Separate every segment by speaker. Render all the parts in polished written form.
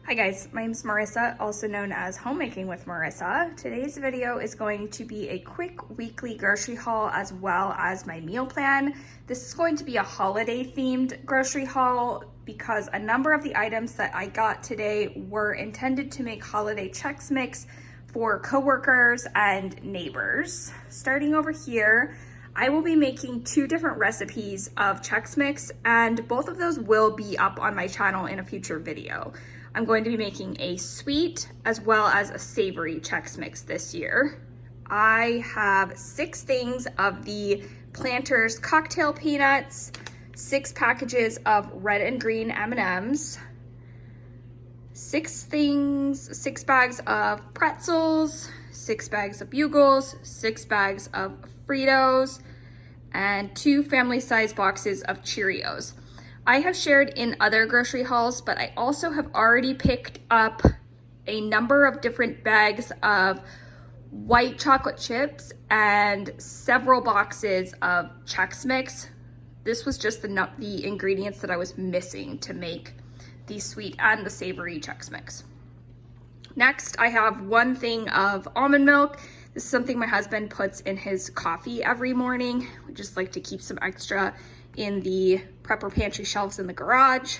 Speaker 1: Hi guys, my name is Marissa, also known as Homemaking with Marissa. Today's video is going to be a quick weekly grocery haul as well as my meal plan. This is going to be a holiday themed grocery haul because a number of the items that I got today were intended to make holiday Chex Mix for coworkers and neighbors. Starting over here, I will be making two different recipes of Chex Mix, and both of those will be up on my channel in a future video. I'm going to be making a sweet as well as a savory Chex Mix this year. I have 6 things of the Planters cocktail peanuts, 6 packages of red and green M&Ms, 6 bags of pretzels, 6 bags of Bugles, 6 bags of Fritos, and 2 family-size boxes of Cheerios. I have shared in other grocery hauls, but I also have already picked up a number of different bags of white chocolate chips and several boxes of Chex Mix. This was just the ingredients that I was missing to make the sweet and the savory Chex Mix. Next, I have 1 thing of almond milk. This is something my husband puts in his coffee every morning. We just like to keep some extra in the prepper pantry shelves in the garage.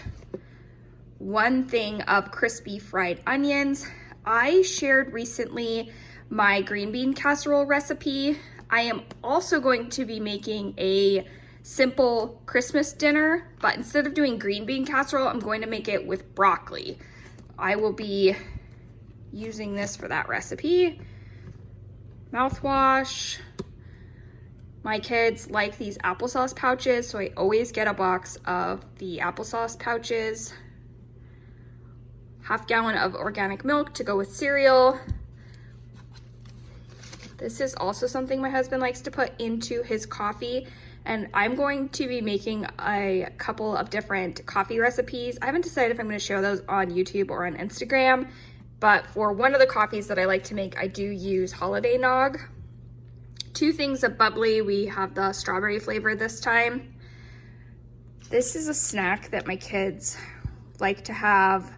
Speaker 1: 1 thing of crispy fried onions. I shared recently my green bean casserole recipe. I am also going to be making a simple Christmas dinner, but instead of doing green bean casserole, I'm going to make it with broccoli. I will be using this for that recipe. Mouthwash. My kids like these applesauce pouches, so I always get a box of the applesauce pouches. 1/2 gallon of organic milk to go with cereal. This is also something my husband likes to put into his coffee, and I'm going to be making a couple of different coffee recipes. I haven't decided if I'm going to share those on YouTube or on Instagram, but for one of the coffees that I like to make, I do use holiday nog. 2 things of bubbly. We have the strawberry flavor this time. This is a snack that my kids like to have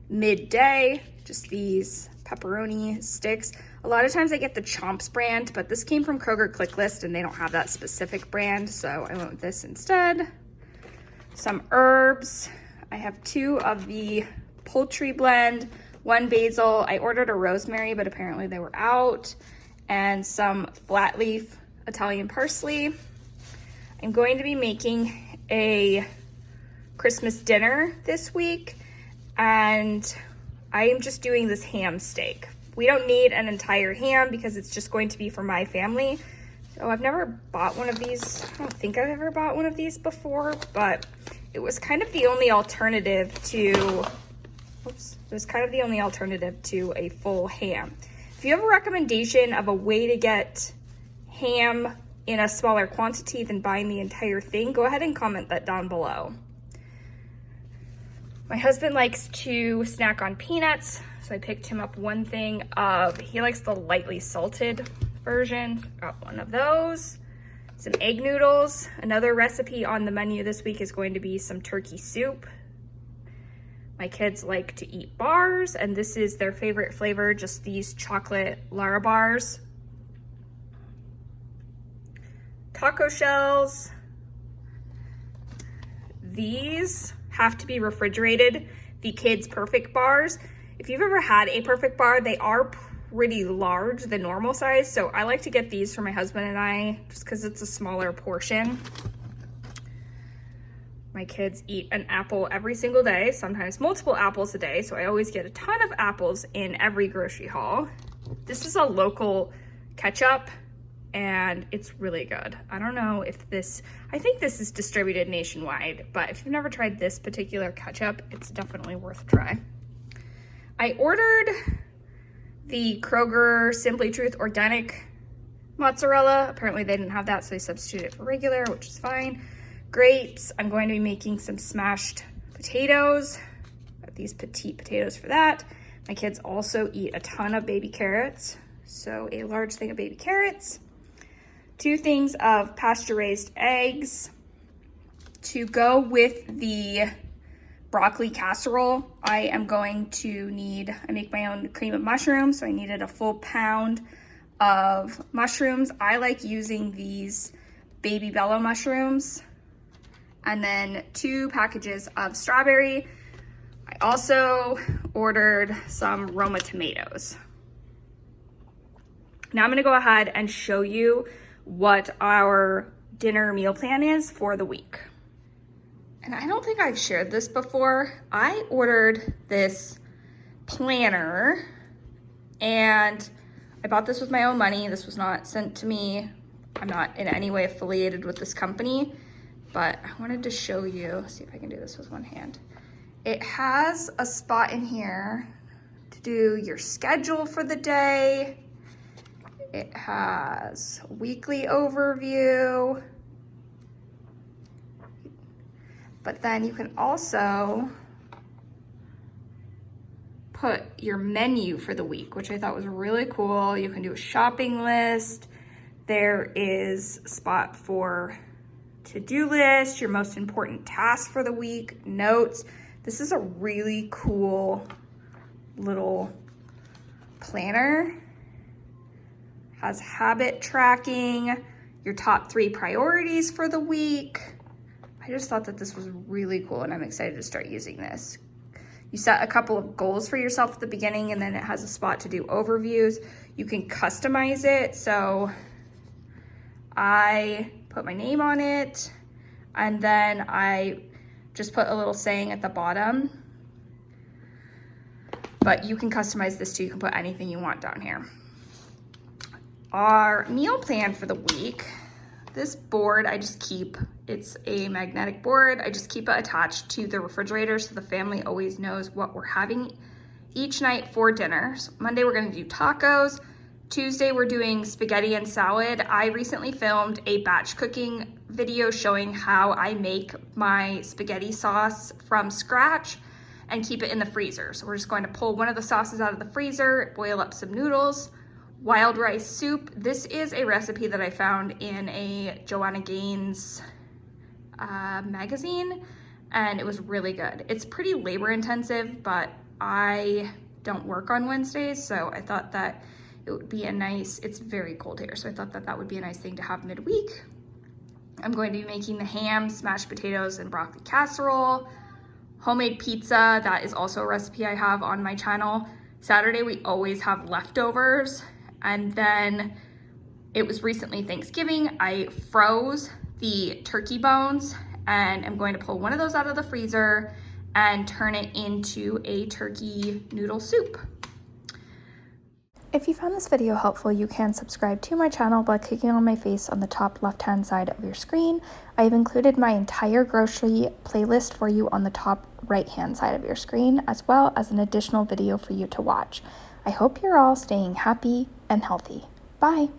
Speaker 1: midday, just these pepperoni sticks. A lot of times I get the Chomps brand, but this came from Kroger Click List and they don't have that specific brand, so I went with this instead. Some herbs. I have 2 of the poultry blend, 1 basil. I ordered a rosemary, but apparently they were out. And some flat leaf Italian parsley. I'm going to be making a Christmas dinner this week, and I am just doing this ham steak. We don't need an entire ham because it's just going to be for my family. So I've never bought one of these. I don't think I've ever bought one of these before, but it was kind of the only alternative to, a full ham. If you have a recommendation of a way to get ham in a smaller quantity than buying the entire thing, go ahead and comment that down below. My husband likes to snack on peanuts, so I picked him up 1 thing of, he likes the lightly salted version. Got 1 of those. Some egg noodles. Another recipe on the menu this week is going to be some turkey soup. My kids like to eat bars, and this is their favorite flavor, just these chocolate Lara bars. Taco shells. These have to be refrigerated, the Kids Perfect bars. If you've ever had a Perfect bar, they are pretty large, the normal size, so I like to get these for my husband and I, just because it's a smaller portion. My kids eat an apple every single day, sometimes multiple apples a day, so I always get a ton of apples in every grocery haul. This is a local ketchup, and it's really good. I don't know if I think this is distributed nationwide, but if you've never tried this particular ketchup, it's definitely worth a try. I ordered the Kroger Simply Truth Organic mozzarella. Apparently they didn't have that, so they substituted it for regular, which is fine. Grapes. I'm going to be making some smashed potatoes. Got these petite potatoes for that. My kids also eat a ton of baby carrots, so a large thing of baby carrots. 2 things of pasture-raised eggs. To go with the broccoli casserole. I am going to need, I make my own cream of mushrooms, so I needed a full pound of mushrooms. I like using these baby bello mushrooms. And then 2 packages of strawberry. I also ordered some Roma tomatoes. Now I'm gonna go ahead and show you what our dinner meal plan is for the week. And I don't think I've shared this before. I ordered this planner and I bought this with my own money. This was not sent to me. I'm not in any way affiliated with this company, but I wanted to show you, see if I can do this with one hand. It has a spot in here to do your schedule for the day. It has a weekly overview. But then you can also put your menu for the week, which I thought was really cool. You can do a shopping list. There is a spot for to-do list, your most important tasks for the week, notes. This is a really cool little planner. Has habit tracking, your top 3 priorities for the week. I just thought that this was really cool and I'm excited to start using this. You set a couple of goals for yourself at the beginning and then it has a spot to do overviews. You can customize it. So I put my name on it and then I just put a little saying at the bottom. But you can customize this too. You can put anything you want down here. Our meal plan for the week, this board I just keep, it's a magnetic board. I just keep it attached to the refrigerator so the family always knows what we're having each night for dinner. So Monday we're gonna do tacos. Tuesday we're doing spaghetti and salad. I recently filmed a batch cooking video showing how I make my spaghetti sauce from scratch and keep it in the freezer. So we're just going to pull one of the sauces out of the freezer, boil up some noodles. Wild rice soup. This is a recipe that I found in a Joanna Gaines magazine and it was really good. It's pretty labor intensive, but I don't work on Wednesdays, so I thought that it would be a nice, it's very cold here, so I thought that that would be a nice thing to have midweek. I'm going to be making the ham, smashed potatoes, and broccoli casserole. Homemade pizza, that is also a recipe I have on my channel. Saturday we always have leftovers. And then it was recently Thanksgiving. I froze the turkey bones and I'm going to pull one of those out of the freezer and turn it into a turkey noodle soup.
Speaker 2: If you found this video helpful, you can subscribe to my channel by clicking on my face on the top left-hand side of your screen. I have included my entire grocery playlist for you on the top right-hand side of your screen, as well as an additional video for you to watch. I hope you're all staying happy and healthy. Bye!